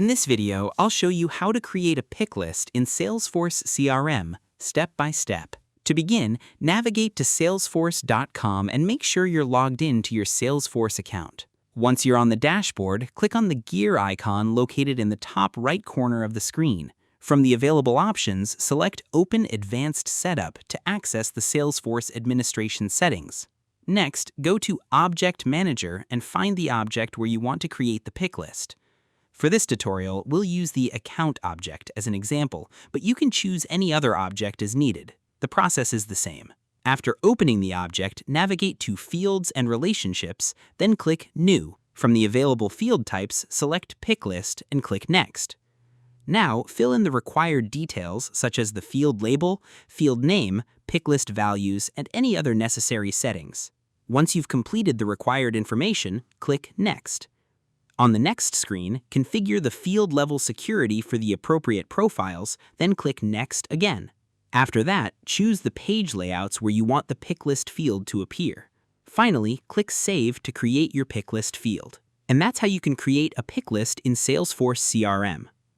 In this video, I'll show you how to create a pick list in Salesforce CRM, step by step. To begin, navigate to salesforce.com and make sure you're logged in to your Salesforce account. Once you're on the dashboard, click on the gear icon located in the top right corner of the screen. From the available options, select Open Advanced Setup to access the Salesforce administration settings. Next, go to Object Manager and find the object where you want to create the pick list. For this tutorial, we'll use the Account object as an example, but you can choose any other object as needed. The process is the same. After opening the object, navigate to Fields and Relationships, then click New. From the available field types, select Pick List and click Next. Now, fill in the required details such as the field label, field name, pick list values, and any other necessary settings. Once you've completed the required information, click Next. On the next screen, configure the field level security for the appropriate profiles, then click Next again. After that, choose the page layouts where you want the pick list field to appear. Finally, click Save to create your pick list field. And that's how you can create a pick list in Salesforce CRM.